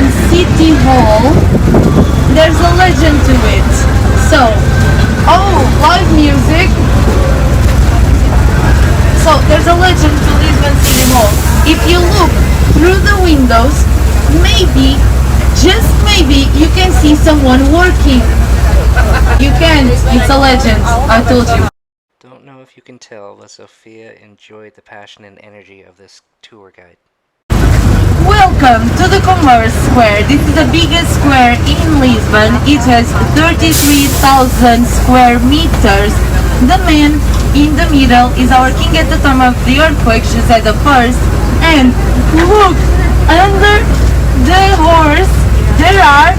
Lisbon City Hall, there's a legend to it. So, live music. So, there's a legend to Lisbon City Hall. If you look through the windows, maybe, just maybe, you can see someone working. You can't, it's a legend, I told you. Don't know if you can tell, but Sophia enjoyed the passion and energy of this tour guide. Welcome to the Commerce Square. This is the biggest square in Lisbon. It has 33,000 square meters. The man in the middle is our king at the time of the earthquake, she said the first. And look, under the horse there are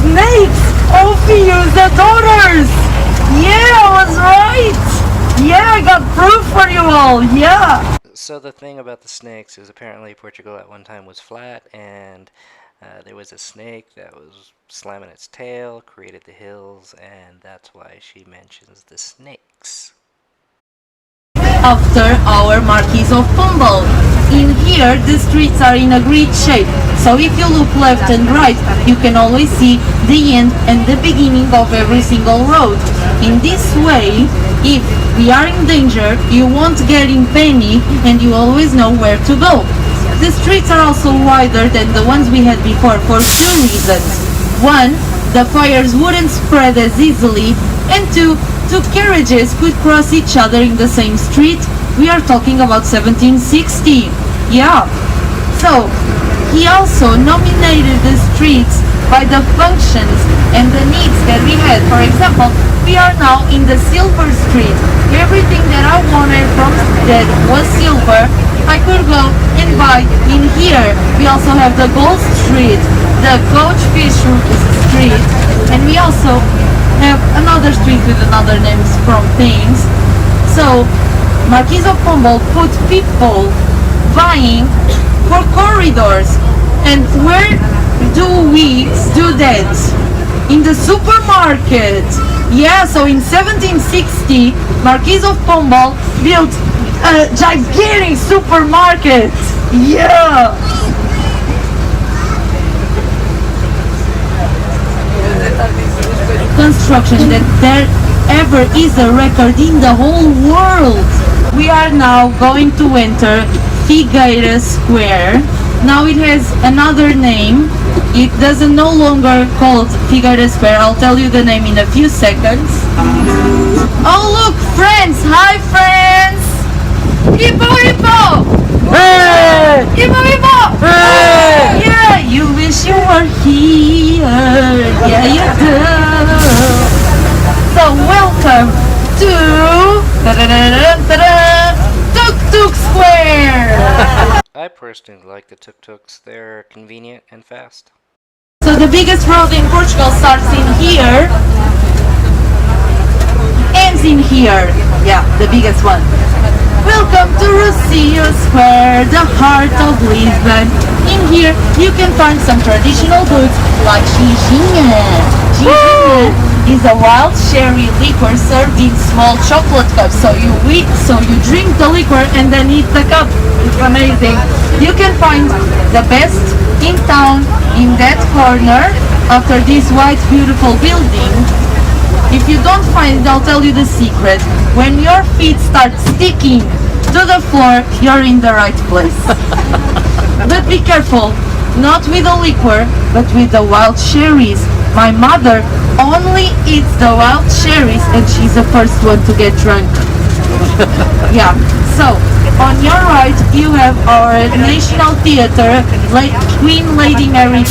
snakes. Ophiu's the daughters. Yeah, I was right. Yeah, I got proof for you all. Yeah. So the thing about the snakes is apparently Portugal at one time was flat, and there was a snake that was slamming its tail, created the hills, and that's why she mentions the snakes. After our Marquis of Pombal. In here, the streets are in a great shape, so if you look left and right, you can always see the end and the beginning of every single road. In this way, if we are in danger, you won't get in panic and you always know where to go. The streets are also wider than the ones we had before for two reasons. One, the fires wouldn't spread as easily, and two carriages could cross each other in the same street. We are talking about 1760. Yeah. So, he also nominated the streets by the functions and the needs that we had. For example, we are now in the Silver Street. Everything that I wanted from that was silver, I could go and buy in here. We also have the Gold Street, the Coach Fish Street, and we also have another street with another names from things. So, Marquis of Pombal put people buying for corridors. And where do we do that? In the supermarket. Yeah, so in 1760, Marquis of Pombal built a gigantic supermarket. Yeah! Construction that there ever is a record in the whole world. We are now going to enter Figueira Square. Now it has another name. It doesn't no longer called Figueira Square. I'll tell you the name in a few seconds. Oh look, friends! Hi friends! Hippo hippo! Hey! Hippo hippo! Hey! Yeah, you wish you were here. Yeah, you do. So welcome to Tuk Tuk Square. I personally like the tuk-tuks. They're convenient and fast. So the biggest road in Portugal starts in here, ends in here. Yeah, the biggest one. Welcome to Rocio Square, the heart of Lisbon. In here, you can find some traditional goods like ginginha. Ginginha is a wild sherry liquor served in small chocolate cups. So you drink the liquor and then eat the cup. It's amazing. You can find the best in town in that corner after this white beautiful building. If you don't find it, I'll tell you the secret. When your feet start sticking to the floor, you're in the right place. But be careful, not with the liquor, but with the wild cherries. My mother only eats the wild cherries and she's the first one to get drunk. Yeah, so on your right you have our National Theatre, Queen Lady Mary II.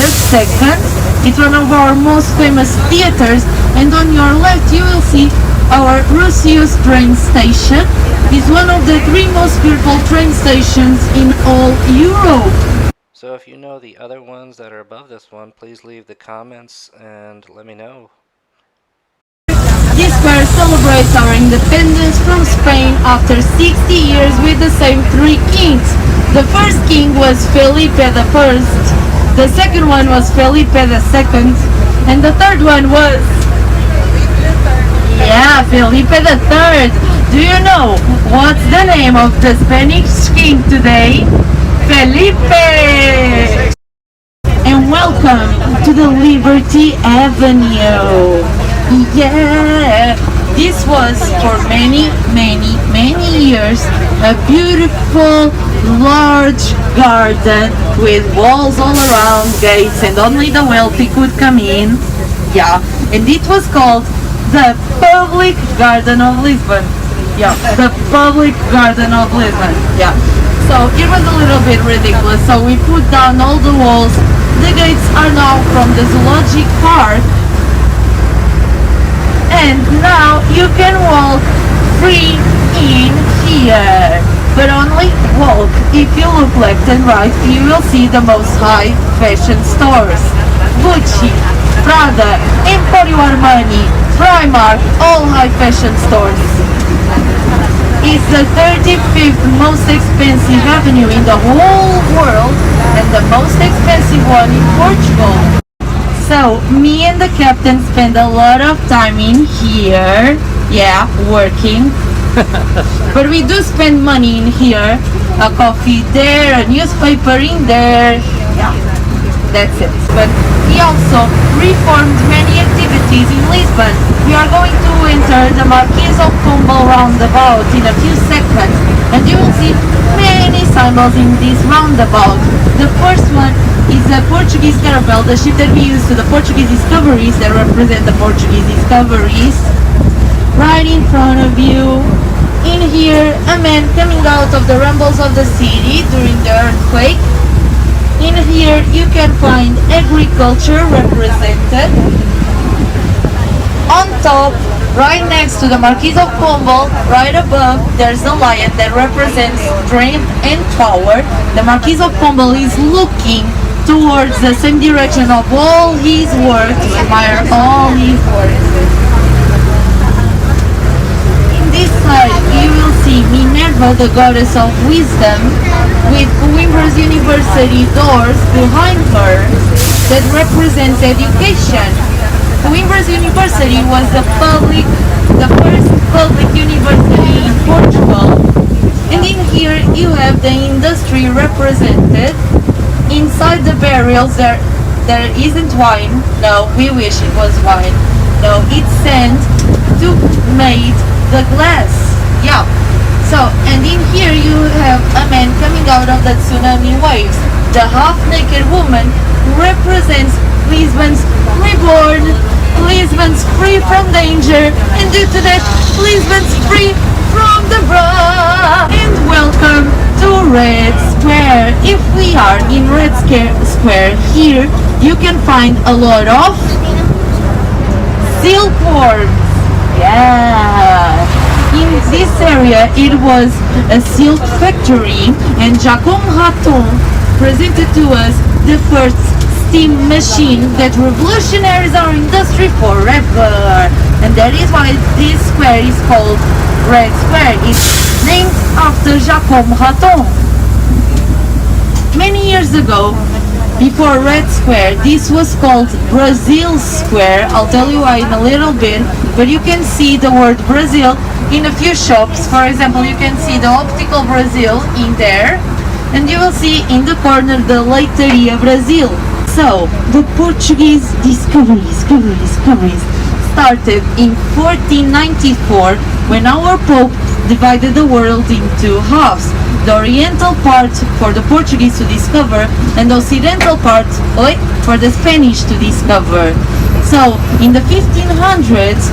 It's one of our most famous theatres, and on your left you will see our Rocio train station. It's one of the 3 most beautiful train stations in all Europe. So if you know the other ones that are above this one, please leave the comments and let me know. This square celebrates our independence from Spain after 60 years with the same 3 kings. The first king was Felipe I, the second one was Felipe II, and the third one was... Yeah, Felipe III. Do you know what's the name of the Spanish king today? Felipe! and welcome to the Liberty Avenue. Yeah, this was for many, many, many years a beautiful, large garden with walls all around, gates, and only the wealthy could come in. Yeah, and it was called the Public Garden of Lisbon. Yeah, the Public Garden of Lisbon. Yeah. So it was a little bit ridiculous. So we put down all the walls. The gates are now from the zoologic park. And now you can walk free in here. But only walk. If you look left and right, you will see the most high fashion stores. Gucci, Prada, Emporio Armani, Primark, all high fashion stores. It's the 35th most expensive avenue in the whole world and the most expensive one in Portugal. So, me and the captain spend a lot of time in here, yeah, working. But we do spend money in here, a coffee there, a newspaper in there, yeah, that's it. But we also reformed many activities in Lisbon. We are going to enter the Marquis of Pombal roundabout in a few seconds, and you will see many symbols in this roundabout. The first one is the Portuguese caravel, the ship that we use to the Portuguese discoveries that represent the Portuguese discoveries. Right in front of you, in here, a man coming out of the rumbles of the city during the earthquake. In here you can find agriculture represented. On top, right next to the Marquis of Pombal, right above, there's a lion that represents strength and power. The Marquis of Pombal is looking towards the same direction of all his work to admire all his work. In this side, you will see Minerva, the goddess of wisdom, with Coimbra's University doors behind her that represents education. Coimbra's University was the first public university in Portugal. And in here you have the industry represented. Inside the barrels there isn't wine. No, we wish it was wine. No, it's sand to make the glass. Yeah. So, and in here you have a man coming out of the tsunami waves. The half-naked woman represents Lisbon's reborn. Lisbon's free from danger, and due to that, Lisbon's free from the bruh. And welcome to Red Square. If we are in Red Square here, you can find a lot of silkworms. Yeah. In this area, it was a silk factory, and Jacques Raton presented to us the first steam machine that revolutionized our industry forever. And that is why this square is called Red Square. It's named after Jacques Raton. Many years ago, before Red Square, this was called Brazil Square. I'll tell you why in a little bit, but you can see the word Brazil in a few shops. For example, you can see the Optical Brazil in there, and you will see in the corner the Leiteria Brazil. So, the Portuguese discoveries started in 1494 when our Pope divided the world into halves. The oriental part for the Portuguese to discover and the occidental part for the Spanish to discover. So, in the 1500s,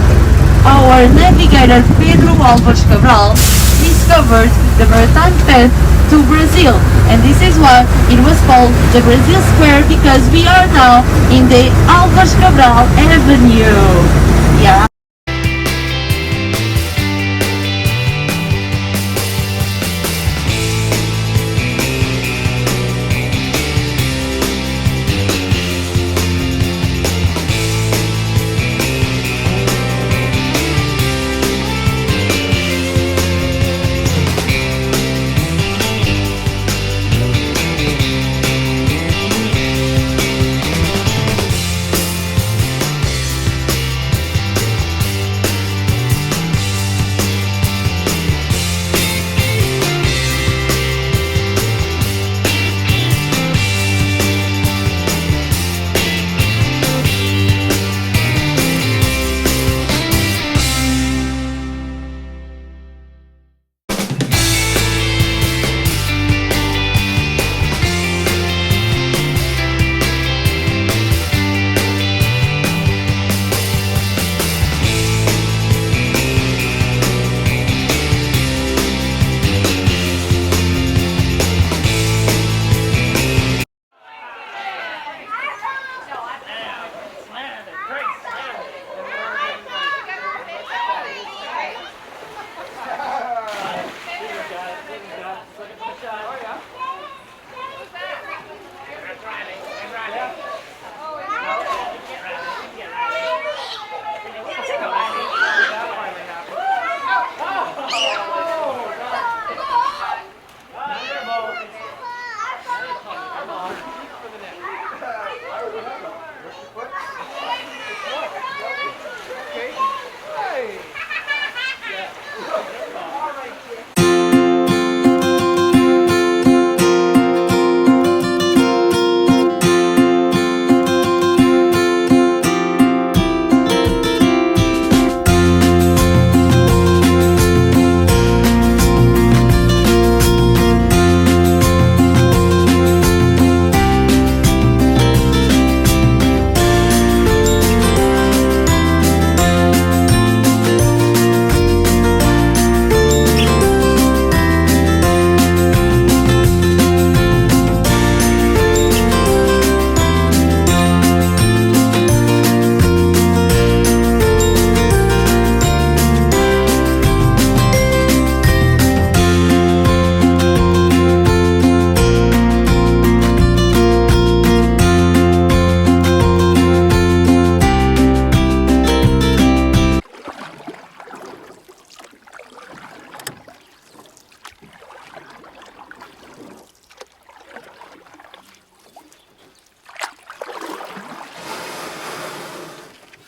our navigator Pedro Álvares Cabral discovered the maritime path to Brazil, and this is why it was called the Brazil Square, because we are now in the Álvares Cabral Avenue. Yeah.